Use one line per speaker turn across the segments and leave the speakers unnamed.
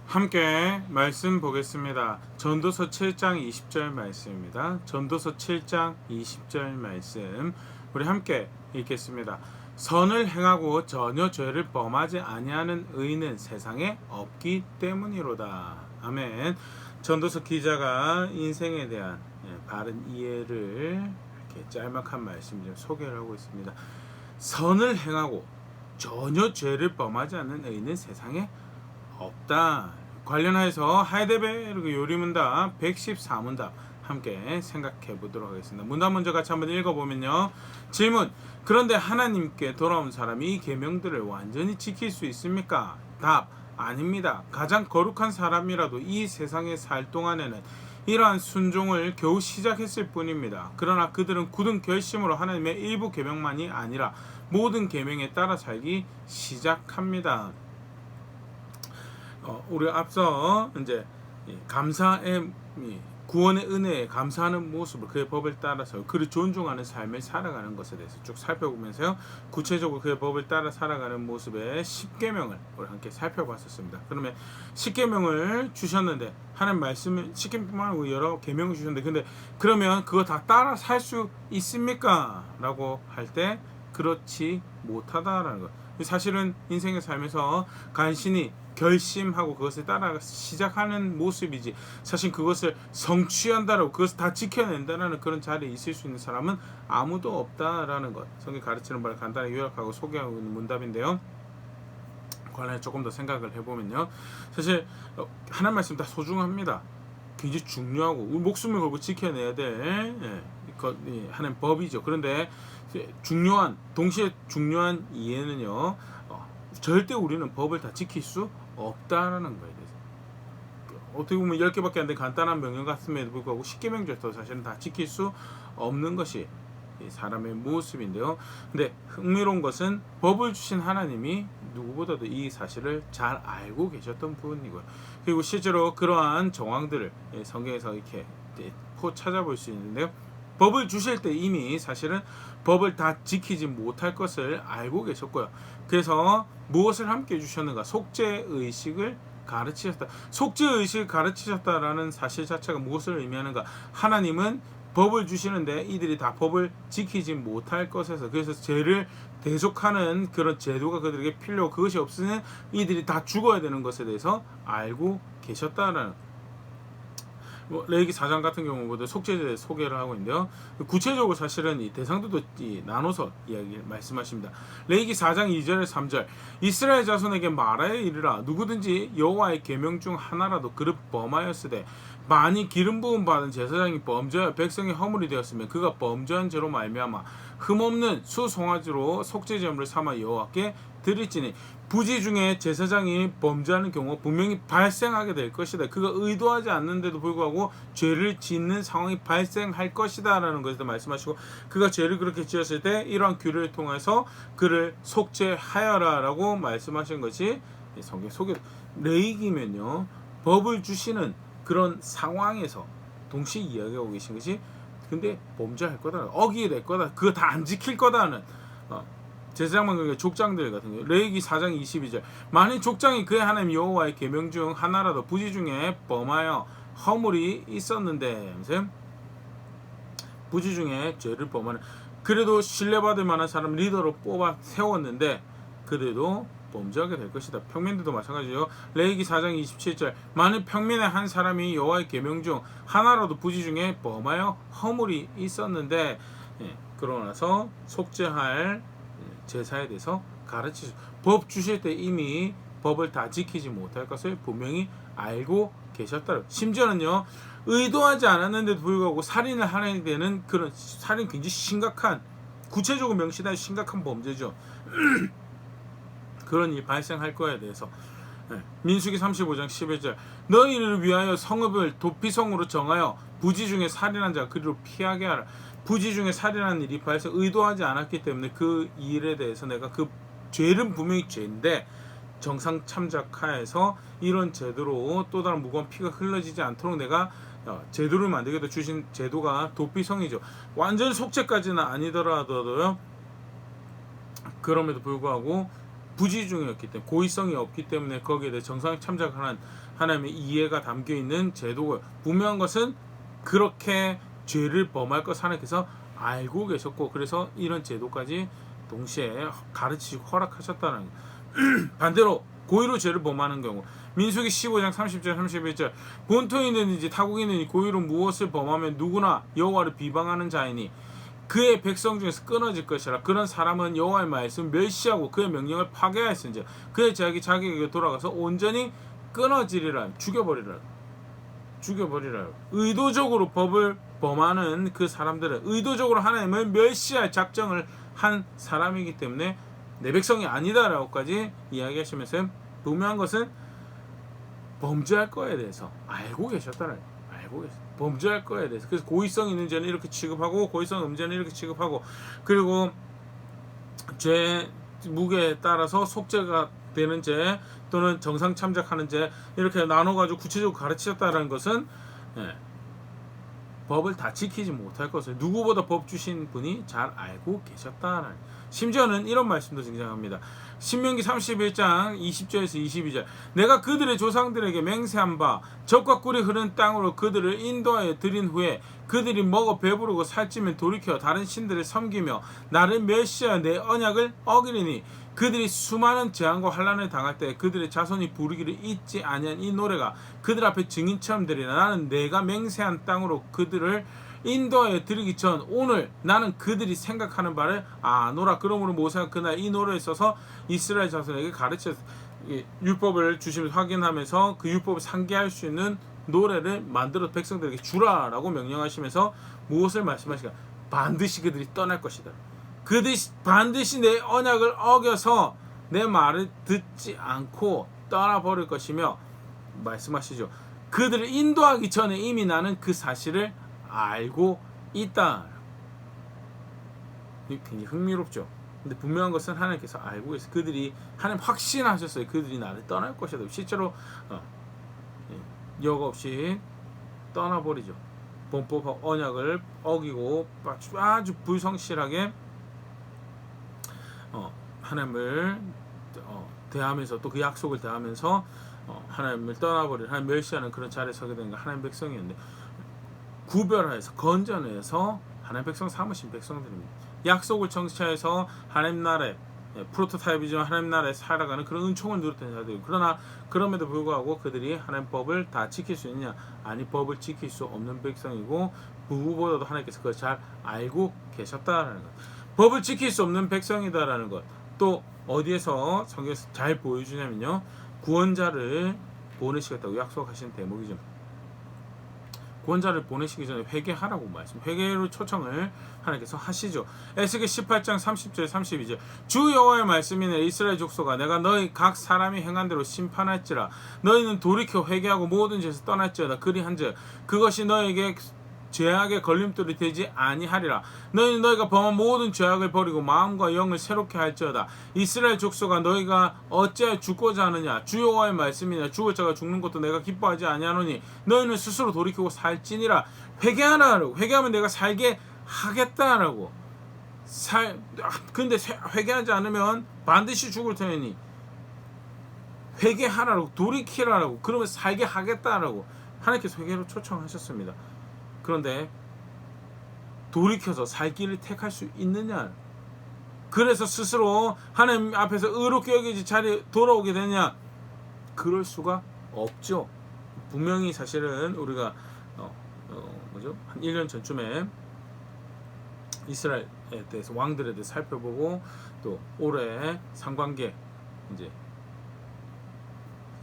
함께 말씀 보겠습니다. 전도서 7장 20절 말씀입니다. 전도서 7장 20절 말씀 우리 함께 읽겠습니다. 선을 행하고 전혀 죄를 범하지 아니하는 의인은 세상에 없기 때문이로다. 아멘. 전도서 기자가 인생에 대한 바른 이해를 이렇게 짤막한 말씀 좀 소개를 하고 있습니다. 선을 행하고 전혀 죄를 범하지 않는 의인은 세상에 없다. 관련해서 하이데베르그 요리문답 114문답 함께 생각해 보도록 하겠습니다. 문답 먼저 같이 한번 읽어보면요. 질문: 그런데 하나님께 돌아온 사람이 이 계명들을 완전히 지킬 수 있습니까? 답: 아닙니다. 가장 거룩한 사람이라도 이 세상에 살 동안에는 이러한 순종을 겨우 시작했을 뿐입니다. 그러나 그들은 굳은 결심으로 하나님의 일부 계명만이 아니라 모든 계명에 따라 살기 시작합니다. 우리 앞서 이제 감사의 구원의 은혜에 감사하는 모습을 그의 법을 따라서 그를 존중하는 삶을 살아가는 것에 대해서 쭉 살펴보면서요, 구체적으로 그의 법을 따라 살아가는 모습의 10계명을 우리 함께 살펴봤었습니다. 그러면 10계명을 주셨는데 하나님 말씀을 10계명뿐만 아니고 여러 계명을 주셨는데 근데 그러면 그거 다 따라 살 수 있습니까? 라고 할 때 그렇지 못하다라는 것. 사실은 인생의 삶에서 간신히 결심하고 그것을 따라 시작하는 모습이지 사실 그것을 성취한다라고 그것을 다 지켜낸다라는 그런 자리에 있을 수 있는 사람은 아무도 없다라는 것, 성경 가르치는 바를 간단히 요약하고 소개하고 있는 문답인데요. 관련해 조금 더 생각을 해보면요, 사실 하나님 말씀 다 소중합니다. 굉장히 중요하고 우리 목숨을 걸고 지켜내야 될 하나님 법이죠. 그런데 동시에 중요한 이해는요, 절대 우리는 법을 다 지킬 수 없다라는 거에 대해서, 어떻게 보면 10개밖에 안 된 간단한 명령 같음에도 불구하고 10계명 중에서 사실은 다 지킬 수 없는 것이 사람의 모습인데요. 근데 흥미로운 것은 법을 주신 하나님이 누구보다도 이 사실을 잘 알고 계셨던 분이고요. 그리고 실제로 그러한 정황들을 성경에서 이렇게 찾아볼 수 있는데요. 법을 주실 때 이미 사실은 법을 다 지키지 못할 것을 알고 계셨고요. 그래서 무엇을 함께 해주셨는가? 속죄의식을 가르치셨다. 속죄의식을 가르치셨다라는 사실 자체가 무엇을 의미하는가? 하나님은 법을 주시는데 이들이 다 법을 지키지 못할 것에서, 그래서 죄를 대속하는 그런 제도가 그들에게 필요하고 그것이 없으면 이들이 다 죽어야 되는 것에 대해서 알고 계셨다라는, 레위기 4장 같은 경우보다 속죄제에 대해 소개를 하고 있는데요. 구체적으로 사실은 이 대상들도 나눠서 이야기를 말씀하십니다. 레위기 4장 2절 3절 이스라엘 자손에게 말하여 이르라. 누구든지 여호와의 계명 중 하나라도 그릇 범하였으되 만일 기름 부음 받은 제사장이 범죄하여 백성의 허물이 되었으면 그가 범죄한 죄로 말미암아 흠없는 수송아지로 속죄제물을 삼아 여호와께 드릴지니 부지 중에 제사장이 범죄하는 경우 분명히 발생하게 될 것이다. 그가 의도하지 않는데도 불구하고 죄를 짓는 상황이 발생할 것이다 라는 것을 말씀하시고, 그가 죄를 그렇게 지었을 때 이러한 규례를 통해서 그를 속죄하여라 라고 말씀하신 것이 성경 속에, 레위기면요, 법을 주시는 그런 상황에서 동시에 이야기하고 계신 것이, 근데 범죄할 거다, 어기게 될 거다, 그거 다 안 지킬 거다는 제사장만 그러니까 족장들 같은 경우, 레위기 4장 22절 만일 족장이 그의 하나님 여호와의 계명 중 하나라도 부지 중에 범하여 허물이 있었는데, 부지 중에 죄를 범하는, 그래도 신뢰받을 만한 사람 리더로 뽑아 세웠는데 그래도 범죄하게 될 것이다. 평민들도 마찬가지죠. 레위기 4장 27절 만일 평민의 한 사람이 여호와의 계명 중 하나라도 부지 중에 범하여 허물이 있었는데, 그러고 나서 속죄할 제사에 대해서 가르치죠. 법 주실 때 이미 법을 다 지키지 못할 것을 분명히 알고 계셨다. 심지어는요, 의도하지 않았는데도 불구하고 살인을 하게 되는 그런, 살인 굉장히 심각한, 구체적으로 명시된 심각한 범죄죠. 그런 일이 발생할 거에 대해서 민수기 35장 11절 너희를 위하여 성읍을 도피성으로 정하여 부지 중에 살인한 자 그리로 피하게 하라. 부지 중에 살인한 일이 발생, 의도하지 않았기 때문에 그 일에 대해서 내가, 그 죄는 분명히 죄인데 정상 참작하에서 이런 제도로 또 다른 무고한 피가 흘러지지 않도록 내가 제도를 만들게 주신 제도가 도피성이죠. 완전 속죄까지는 아니더라도요, 그럼에도 불구하고 부지중이었기 때문에 고의성이 없기 때문에 거기에 대해 정상 참작하는 하나님의 이해가 담겨 있는 제도고요. 분명한 것은 그렇게 죄를 범할 것 하나님께서 알고 계셨고 그래서 이런 제도까지 동시에 가르치시고 허락하셨다는 거예요. 반대로 고의로 죄를 범하는 경우 민수기 15장 30절 31절 본토인이든지 타국인이든지 고의로 무엇을 범하면 누구나 여호와를 비방하는 자이니 그의 백성 중에서 끊어질 것이라. 그런 사람은 여호와의 말씀을 멸시하고 그의 명령을 파괴하였은지 그의 제약이 자기에게 돌아가서 온전히 끊어지리라. 죽여버리라. 의도적으로 법을 범하는 그 사람들은 의도적으로 하나님을 멸시할 작정을 한 사람이기 때문에 내 백성이 아니다라고까지 이야기하시면서 분명한 것은 범죄할 거에 대해서 알고 계셨다는 거예요. 알고 계셨어요. 범죄할 거에 대해서. 그래서 고의성 있는 죄는 이렇게 취급하고 고의성 없는 죄는 이렇게 취급하고 그리고 죄 무게에 따라서 속죄가 되는 죄 또는 정상 참작하는 죄 이렇게 나눠가지고 구체적으로 가르치셨다는 것은 법을 다 지키지 못할 것을 누구보다 법 주신 분이 잘 알고 계셨다는 심지어는 이런 말씀도 등장합니다. 신명기 31장 20절에서 22절 내가 그들의 조상들에게 맹세한 바 젖과 꿀이 흐르는 땅으로 그들을 인도하여 들인 후에 그들이 먹어 배부르고 살찌면 돌이켜 다른 신들을 섬기며 나를 멸시하여 내 언약을 어기리니 그들이 수많은 재앙과 환난을 당할 때 그들의 자손이 부르기를 잊지 아니한 이 노래가 그들 앞에 증인처럼 되리라. 나는 내가 맹세한 땅으로 그들을 인도하여 드리기 전 오늘 나는 그들이 생각하는 바를 아노라. 그러므로 모세가 그날 이 노래에 써서 이스라엘 자손에게 가르쳤어요. 율법을 주시면서 확인하면서 그 율법을 상기할 수 있는 노래를 만들어 백성들에게 주라라고 명령하시면서 무엇을 말씀하시까? 반드시 그들이 떠날 것이다. 그들이 반드시 내 언약을 어겨서 내 말을 듣지 않고 떠나버릴 것이며 말씀하시죠. 그들을 인도하기 전에 이미 나는 그 사실을 알고 있다. 굉장히 흥미롭죠. 근데 분명한 것은 하나님께서 알고 계세요. 그들이 하나님 확신하셨어요. 그들이 나를 떠날 것이다. 실제로 여과 없이 떠나버리죠. 범법 언약을 어기고 아주 불성실하게 하나님을 대하면서 또 그 약속을 대하면서 하나님을 떠나버리는 하나님 멸시하는 그런 자리에 서게 된 게 하나님 백성이었는데 구별해서 건져내서 하나님 백성 삼으신 백성들입니다. 약속을 청취해서 하나님 나라에 프로토타입이지만 하나님 나라에 살아가는 그런 은총을 누렸던 자들. 그러나 그럼에도 불구하고 그들이 하나님 법을 다 지킬 수 있느냐? 아니, 법을 지킬 수 없는 백성이고 누구보다도 하나님께서 그걸 잘 알고 계셨다라는 것. 법을 지킬 수 없는 백성이다라는 것. 또 어디에서 성경에서 잘 보여주냐면요, 구원자를 보내시겠다고 약속하신 대목이죠. 구원자를 보내시기 전에 회개하라고 말씀, 회개로 초청을 하나님께서 하시죠. 에스겔 18장 30절 32절 주 여호와의 말씀이네. 이스라엘 족속아, 내가 너희 각 사람이 행한 대로 심판할지라. 너희는 돌이켜 회개하고 모든 죄에서 떠날지어다. 그리한즉 그것이 너에게 죄악의 걸림돌이 되지 아니하리라. 너희는 너희가 범한 모든 죄악을 버리고 마음과 영을 새롭게 할지어다. 이스라엘 족속아, 너희가 어찌하여 죽고자 하느냐? 주 여호와의 말씀이냐. 죽을 자가 죽는 것도 내가 기뻐하지 아니하노니 너희는 스스로 돌이키고 살지니라. 회개하라고. 회개하면 내가 살게 하겠다라고. 근데 회개하지 않으면 반드시 죽을 테니 회개하라고, 돌이키라라고, 그러면 살게 하겠다라고 하나님께서 회개로 초청하셨습니다. 그런데 돌이켜서 살 길을 택할 수 있느냐? 그래서 스스로 하나님 앞에서 의롭게 여기지 자리에 돌아오게 되냐? 그럴 수가 없죠. 분명히 사실은 우리가 한 1년 전쯤에 이스라엘에 대해서 왕들에 대해서 살펴보고 또 올해 상관계 이제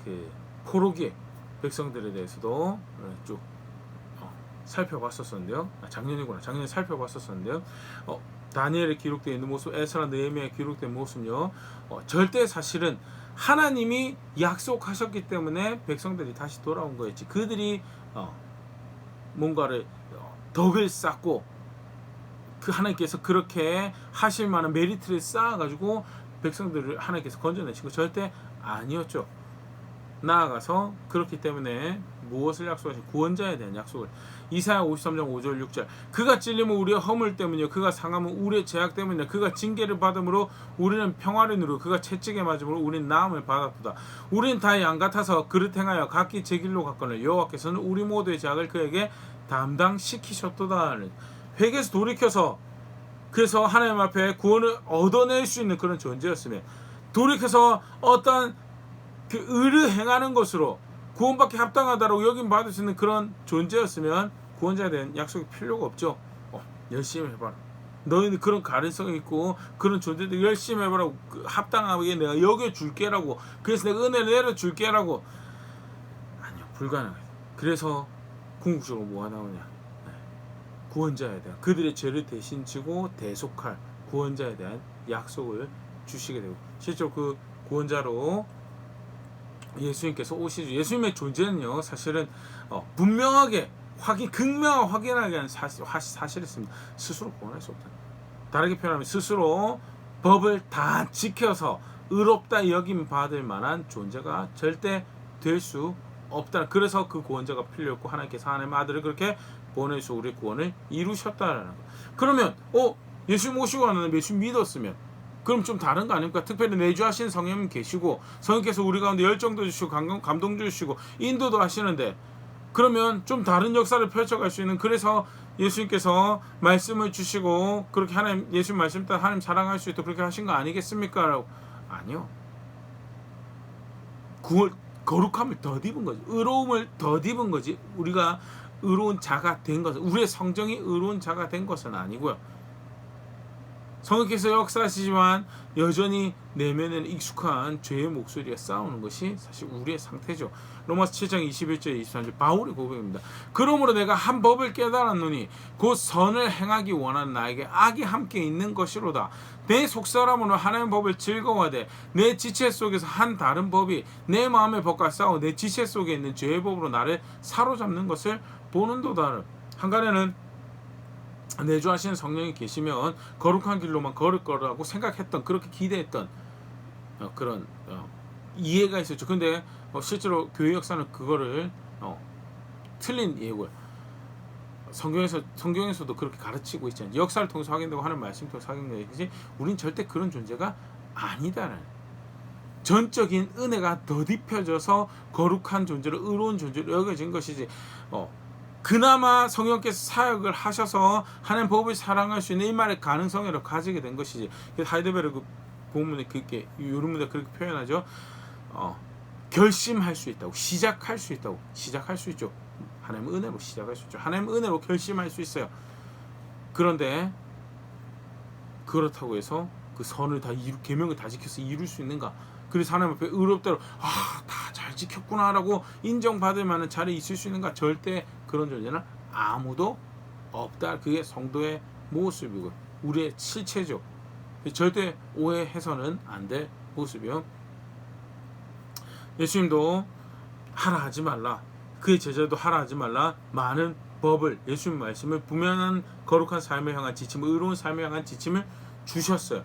그 포로기의 백성들에 대해서도 쭉 살펴봤었는데요. 작년에 살펴봤었는데요. 다니엘에 기록되어 있는 모습, 에스라, 느헤미야에 기록된 모습요. 절대 사실은 하나님이 약속하셨기 때문에 백성들이 다시 돌아온 거였지. 그들이 뭔가를 덕을 쌓고 그 하나님께서 그렇게 하실 만한 메리트를 쌓아가지고 백성들을 하나님께서 건져내시고 절대 아니었죠. 나아가서 그렇기 때문에 무엇을 약속하신 구원자에 대한 약속을. 이사야 53장 5절 6절 그가 찔림은 우리의 허물 때문이요 그가 상함은 우리의 죄악 때문이라. 그가 징계를 받음으로 우리는 평화를 누리고 그가 채찍에 맞음으로 우리는 나음을 받았도다. 우리는 다 양 같아서 그릇 행하여 각기 제 길로 갔거늘 여호와께서는 우리 모두의 죄악을 그에게 담당시키셨도다. 회개해서 돌이켜서 그래서 하나님 앞에 구원을 얻어낼 수 있는 그런 존재였으면, 돌이켜서 어떠한 그 의를 행하는 것으로 구원받기 합당하다라고 여김 받을 수 있는 그런 존재였으면 구원자에 대한 약속이 필요가 없죠. 열심히 해봐라. 너희는 그런 가능성이 있고 그런 존재들 열심히 해봐라. 합당하게 내가 여겨줄게라고. 그래서 내가 은혜를 내려줄게라고. 아니요, 불가능해요. 그래서 궁극적으로 뭐가 나오냐, 구원자에 대한, 그들의 죄를 대신 지고 대속할 구원자에 대한 약속을 주시게 되고, 실제로 그 구원자로 예수님께서 오시죠. 예수님의 존재는요, 사실은 분명하게 극명하게 확인하게 하는 사실이었습니다. 스스로 구원할 수 없다. 다르게 표현하면 스스로 법을 다 지켜서 의롭다 여김 받을 만한 존재가 절대 될 수 없다. 그래서 그 구원자가 필요했고 하나님께서 하나님의 아들을 그렇게 보내서 우리의 구원을 이루셨다라는 거. 그러면 예수님 오시고 나는 예수님 믿었으면 그럼 좀 다른 거 아닙니까? 특별히 내주하신 성령님 계시고 성령께서 우리 가운데 열정도 주시고 감동 주시고 인도도 하시는데, 그러면 좀 다른 역사를 펼쳐갈 수 있는, 그래서 예수님께서 말씀을 주시고 그렇게 하나님, 예수님 말씀 따라 하나님 사랑할 수 있도록 그렇게 하신 거 아니겠습니까? 라고. 아니요. 거룩함을 덧입은 거지. 의로움을 덧입은 거지. 우리가 의로운 자가 된 것은, 우리의 성정이 의로운 자가 된 것은 아니고요. 성령께서 역사하시지만 여전히 내면에는 익숙한 죄의 목소리가 싸우는 것이 사실 우리의 상태죠. 로마서 7장 21절 23절 바울의 고백입니다. 그러므로 내가 한 법을 깨달았노니 곧 선을 행하기 원하는 나에게 악이 함께 있는 것이로다. 내 속사람으로 하나님의 법을 즐거워하되 내 지체 속에서 한 다른 법이 내 마음의 법과 싸워 내 지체 속에 있는 죄의 법으로 나를 사로잡는 것을 보는도다. 한간에는 내주하시는 성령이 계시면 거룩한 길로만 걸을 거라고 생각했던, 그렇게 기대했던 그런 이해가 있었죠. 근데 실제로 교회 역사는 그거를 틀린 예고요. 성경에서도 그렇게 가르치고 있지 않죠. 역사를 통해서 확인되고 하는 말씀 통해서 확인되지, 우린 절대 그런 존재가 아니다라는, 전적인 은혜가 덧입혀져서 거룩한 존재로, 의로운 존재로 여겨진 것이지, 그나마 성령께서 사역을 하셔서 하나님 법을 사랑할 수 있는 일말의 가능성을 가지게 된 것이지. 하이델베르크 본문에 그렇게, 요른문에 그렇게 표현하죠. 결심할 수 있다고, 시작할 수 있다고. 시작할 수 있죠. 하나님의 은혜로 시작할 수 있죠. 하나님의 은혜로 결심할 수 있어요. 그런데 그렇다고 해서 그 선을 다 계명을 다 지켜서 이룰 수 있는가? 그래서 하나님 앞에 의롭다로 다 잘 지켰구나라고 인정받을 만한 자리에 있을 수 있는가? 절대 그런 존재는 아무도 없다. 그게 성도의 모습이고 우리의 실체죠. 절대 오해해서는 안 될 모습이요. 예수님도 하라 하지 말라, 그의 제자도 하라 하지 말라, 많은 법을, 예수님 말씀을, 분명한 거룩한 삶을 향한 지침을, 의로운 삶을 향한 지침을 주셨어요.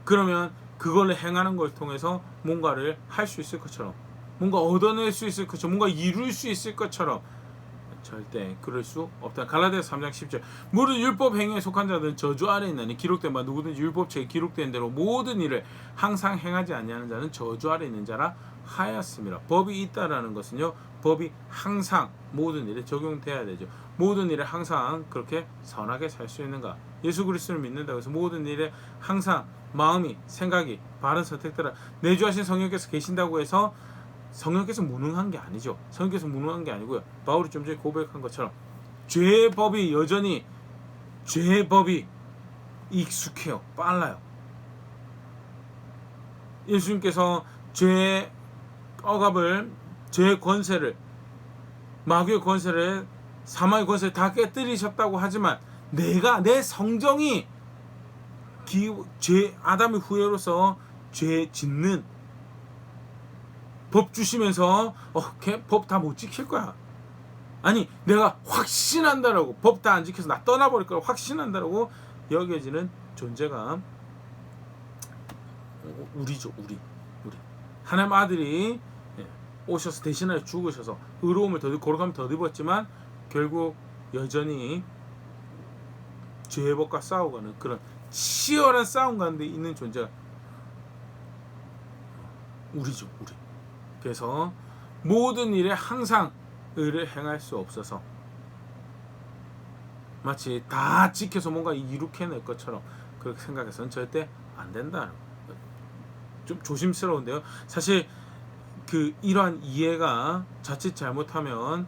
그러면 그걸 행하는 걸 통해서 뭔가를 할 수 있을 것처럼, 뭔가 얻어낼 수 있을 것처럼, 뭔가 이룰 수 있을 것처럼 절대 그럴 수 없다. 갈라디아서 3장 10절 모든 율법 행위에 속한 자들은 저주 아래에 있나니 기록된 바 누구든지 율법책에 기록된 대로 모든 일을 항상 행하지 아니하는 자는 저주 아래에 있는 자라 하였습니다. 법이 있다라는 것은요, 법이 항상 모든 일에 적용돼야 되죠. 모든 일에 항상 그렇게 선하게 살 수 있는가? 예수 그리스도를 믿는다고 해서 모든 일에 항상 마음이, 생각이, 바른 선택대로 내주하신 성령께서 계신다고 해서 성령께서 무능한 게 아니죠. 성령께서 무능한 게 아니고요. 바울이 좀 전에 고백한 것처럼 죄의 법이 여전히, 죄의 법이 익숙해요. 빨라요. 예수님께서 죄의 억압을, 죄의 권세를, 마귀의 권세를, 사망의 권세를 다 깨뜨리셨다고 하지만 내 성정이 아담의 후예로서 죄 짓는, 법 주시면서 법 다 못 지킬 거야, 아니 내가 확신한다라고, 법 다 안 지켜서 나 떠나버릴 거라 확신한다라고 여겨지는 존재가 우리죠. 우리 하나님 아들이 오셔서 대신하여 죽으셔서 의로움을 거룩함을 더입었지만 결국 여전히 죄의 법과 싸우가는 그런 치열한 싸움 가운데 있는 존재가 우리죠, 우리. 그래서 모든 일에 항상 의를 행할 수 없어서 마치 다 지켜서 뭔가 이룩해낼 것처럼 그렇게 생각해서는 절대 안 된다는 거. 좀 조심스러운데요. 사실 이러한 이해가 자칫 잘못하면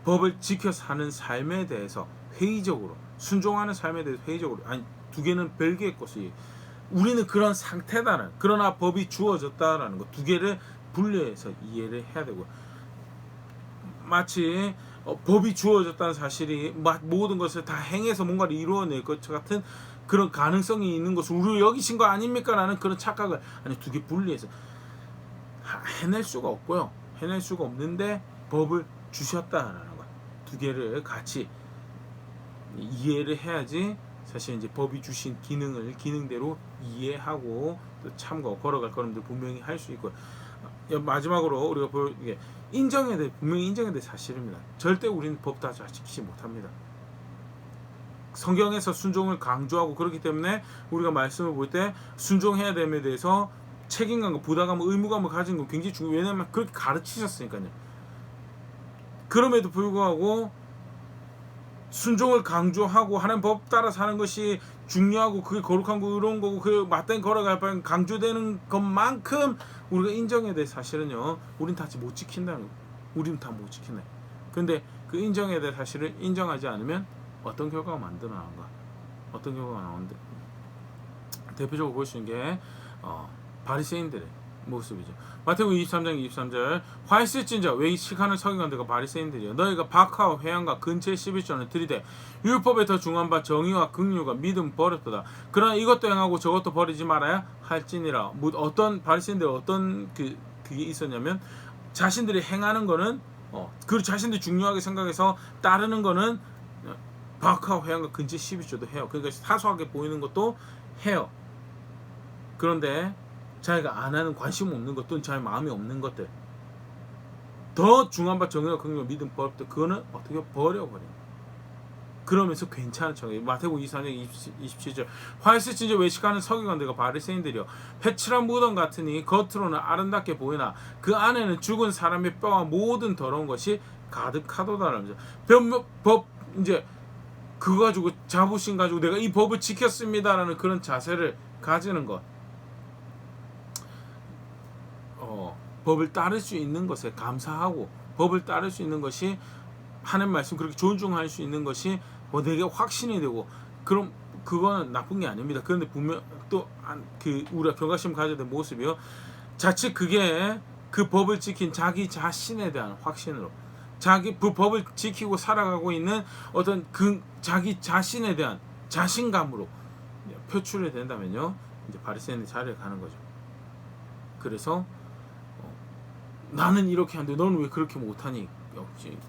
법을 지켜 사는 삶에 대해서 회의적으로 순종하는 삶에 대해서 회의적으로 아니 두 개는 별개의 것이 우리는 그런 상태다라는 그러나 법이 주어졌다라는 것 두 개를 분리해서 이해를 해야 되고 마치 법이 주어졌다는 사실이 모든 것을 다 행해서 뭔가를 이루어낼 것 같은 그런 가능성이 있는 것을 우리가 여기신 거 아닙니까? 라는 그런 착각을 아니 두 개 분리해서 해낼 수가 없고요. 해낼 수가 없는데 법을 주셨다라는 것 두 개를 같이 이해를 해야지 사실 이제 법이 주신 기능을 기능대로 이해하고 또 참고 걸어갈 걸음들 분명히 할 수 있고요. 마지막으로 우리가 볼 이게 인정해야 될 분명히 인정해야 될 사실입니다. 절대 우리는 법 다 잘 지키지 못합니다. 성경에서 순종을 강조하고 그렇기 때문에 우리가 말씀을 볼 때 순종해야 됨에 대해서 책임감과 부담감과 의무감을 가진 건 굉장히 중요해요. 왜냐하면 그렇게 가르치셨으니까요. 그럼에도 불구하고 순종을 강조하고 하나님 법 따라 사는 것이 중요하고 그게 거룩한 거 의로운 거고 그 맞다니 걸어갈 바엔 강조되는 것만큼 우리가 인정해야 될 사실은요. 우린 다 못 지킨다는 거. 우린 다 못 지키네. 근데 그 인정해야 될 사실을 인정하지 않으면 어떤 결과가 만들어나는가? 어떤 결과가 나오는데 대표적으로 볼 수 있는 게 바리새인들의 모습이죠. 마태복음 23장 23절 화이스진자 왜 이 시간을 석유한 데가 바리새인들이여 너희가 박하와 회양과 근처의 11조는 들이되 율법에 더 중한 바 정의와 긍휼과 믿음 버렸도다. 그러나 이것도 행하고 저것도 버리지 말아야 할지니라. 어떤 바리새인들 어떤 그게 있었냐면 자신들이 행하는 거는 그 자신들이 중요하게 생각해서 따르는 거는 박하와 회양과 근처의 11조도 해요. 그러니까 사소하게 보이는 것도 해요. 그런데 자기가 안 하는 관심 없는 것 또는 자기 마음이 없는 것들 더 중요한 바 정의와 긍휼과 믿음 버렸다. 그거는 어떻게 버려버려요. 그러면서 괜찮은 척 마태복음 24장 27절 화이스 진저 외식하는 서기관들과 바리새인들이여 회칠한 무덤 같으니 겉으로는 아름답게 보이나 그 안에는 죽은 사람의 뼈와 모든 더러운 것이 가득하도다라면서 법 이제 그거 가지고 자부심 가지고 내가 이 법을 지켰습니다라는 그런 자세를 가지는 것 법을 따를 수 있는 것에 감사하고 법을 따를 수 있는 것이 하나님 말씀 그렇게 존중할 수 있는 것이 내게 확신이 되고 그럼 그거는 나쁜 게 아닙니다. 그런데 분명 또 우리가 경각심 가져야 될 모습이요. 자칫 그게 그 법을 지킨 자기 자신에 대한 확신으로 자기 그 법을 지키고 살아가고 있는 어떤 그 자기 자신에 대한 자신감으로 표출이 된다면요. 이제 바리새인의 자리에 가는 거죠. 그래서 나는 이렇게 하는데 너는 왜 그렇게 못하니?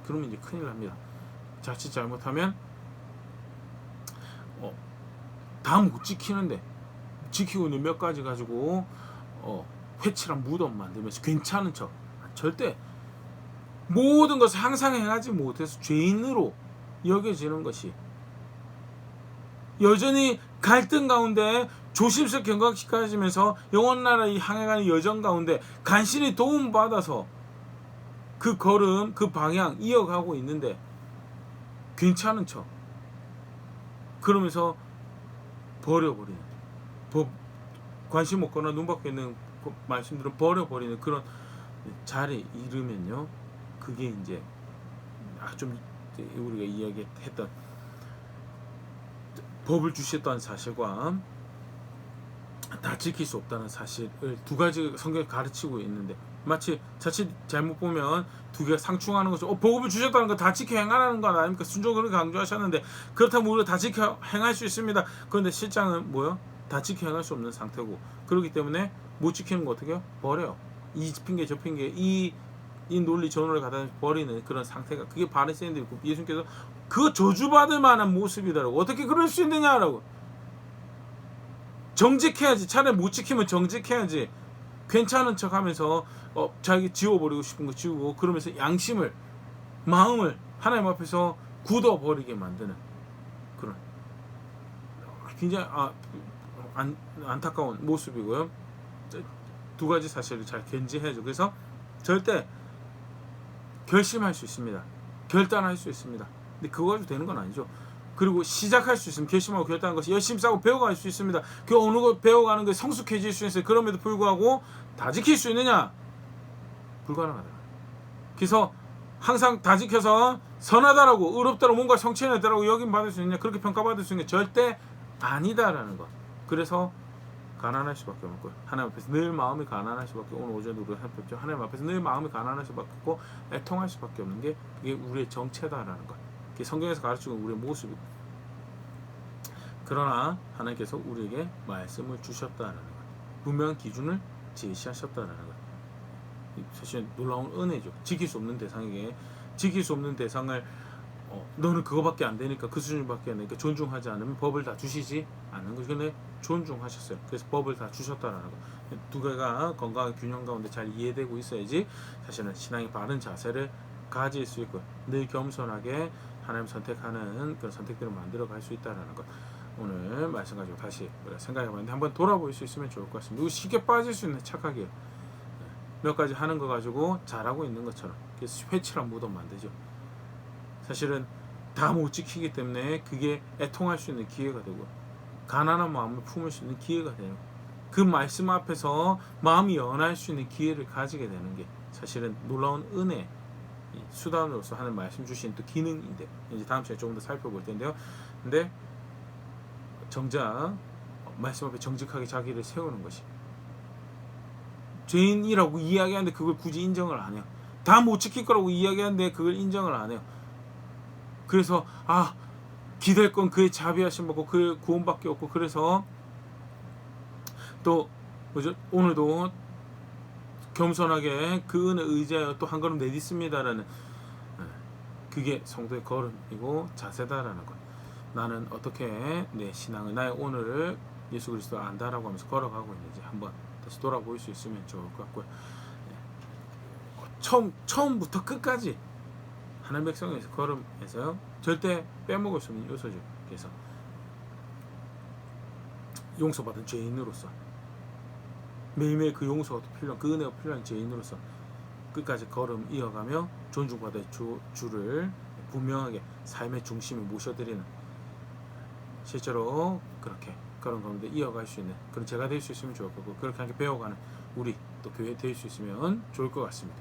그러면 이제 큰일 납니다. 자칫 잘못하면 다 못 지키는데 지키고 있는 몇 가지 가지고 회칠한 무덤 만들면서 괜찮은 척 절대 모든 것을 항상 행하지 못해서 죄인으로 여겨지는 것이 여전히 갈등 가운데 조심스럽게 경각시켜지면서 영원 나라에 향해가는 여정 가운데 간신히 도움받아서 그 걸음, 그 방향 이어가고 있는데 괜찮은 척 그러면서 버려버리는 관심 없거나 눈 밖에 있는 말씀들을 버려버리는 그런 자리에 이르면요 그게 이제 좀 우리가 이야기했던 법을 주셨다는 사실과 다 지킬 수 없다는 사실을 두 가지 성경이 가르치고 있는데 마치 자칫 잘못 보면 두 개가 상충하는 거죠. 법을 주셨다는 거 다 지켜 행하라는 거 아닙니까? 순종을 강조하셨는데 그렇다면 우리가 다 지켜 행할 수 있습니다. 그런데 실장은 뭐요? 다 지켜 행할 수 없는 상태고 그렇기 때문에 못 지키는 거 어떻게 해요? 버려요. 이 핑계 저 핑계 이 논리 전호를 갖다 버리는 그런 상태가 그게 바리새인들이고 예수님께서 그거 저주받을 만한 모습이다라고 어떻게 그럴 수 있느냐라고 정직해야지 차라리 못 지키면 정직해야지 괜찮은 척하면서 자기 지워버리고 싶은 거 지우고 그러면서 양심을 마음을 하나님 앞에서 굳어버리게 만드는 그런 굉장히 안타까운 모습이고요. 두 가지 사실을 잘 견지해야죠. 그래서 절대 결심할 수 있습니다. 결단할 수 있습니다. 근데 그거 가지고 되는 건 아니죠. 그리고 시작할 수 있으면 결심하고 결단하는 것이 열심히 싸고 배워갈 수 있습니다. 그 어느 것 배워가는 게 성숙해질 수 있어요. 그럼에도 불구하고 다 지킬 수 있느냐? 불가능하다. 그래서 항상 다 지켜서 선하다라고 의롭다라고 뭔가 성취해냈다라고 여김받을 수 있느냐? 그렇게 평가받을 수 있는 게 절대 아니다라는 것. 그래서 가난할 수밖에 없고 하나님 앞에서 늘 마음이 가난할 수밖에 오늘 오전에 우리가 살폈죠. 하나님 앞에서 늘 마음이 가난할 수밖에 없고 애통할 수밖에 없는 게 그게 우리의 정체다라는 것. 그게 성경에서 가르치는 우리의 모습이고 그러나 하나님께서 우리에게 말씀을 주셨다라는 것. 분명한 기준을 제시하셨다라는 것. 사실 놀라운 은혜죠. 지킬 수 없는 대상에게 지킬 수 없는 대상을 너는 그거밖에 안 되니까 그 수준밖에 안 되니까 존중하지 않으면 법을 다 주시지 않는 거. 근데 존중하셨어요. 그래서 법을 다 주셨다라는 거. 두 개가 건강한 균형 가운데 잘 이해되고 있어야지 사실은 신앙의 바른 자세를 가질 수 있고 늘 겸손하게 하나님 선택하는 그런 선택들을 만들어 갈 수 있다라는 것. 오늘 말씀 가지고 다시 생각해봤는데 한번 돌아볼 수 있으면 좋을 것 같습니다. 이거 쉽게 빠질 수 있는 착각이에요. 몇 가지 하는 거 가지고 잘하고 있는 것처럼 그래서 회칠한 무덤 만들죠. 사실은 다 못 지키기 때문에 그게 애통할 수 있는 기회가 되고 가난한 마음을 품을 수 있는 기회가 되는 그 말씀 앞에서 마음이 연할 수 있는 기회를 가지게 되는 게 사실은 놀라운 은혜 수단으로서 하는 말씀 주신 또 기능인데 이제 다음 시간에 조금 더 살펴볼 텐데요. 근데 정작 말씀 앞에 정직하게 자기를 세우는 것이 죄인이라고 이야기하는데 그걸 굳이 인정을 안 해요. 다 못 지킬 거라고 이야기하는데 그걸 인정을 안 해요. 그래서 기댈 건 그의 자비하심 받고 그의 구원밖에 없고 그래서 또 뭐죠? 오늘도 겸손하게 그 은혜 의지하여 또 한 걸음 내딛습니다라는 그게 성도의 걸음이고 자세다라는 것. 나는 어떻게 내 신앙을 나의 오늘을 예수 그리스도를 안다라고 하면서 걸어가고 있는지 한번 다시 돌아볼 수 있으면 좋을 것 같고요. 처음부터 끝까지 하나님 백성에서 걸음에서요 절대 빼먹을 수 없는 요소죠. 그래서 용서받은 죄인으로서 매일매일 그 용서가 필요한 그 은혜가 필요한 죄인으로서 끝까지 걸음 이어가며 존중받을 주를 분명하게 삶의 중심에 모셔드리는 실제로 그렇게 그런 가운데 이어갈 수 있는 그런 제가 될 수 있으면 좋을 거고 그렇게 함께 배워가는 우리 또 교회 될 수 있으면 좋을 것 같습니다.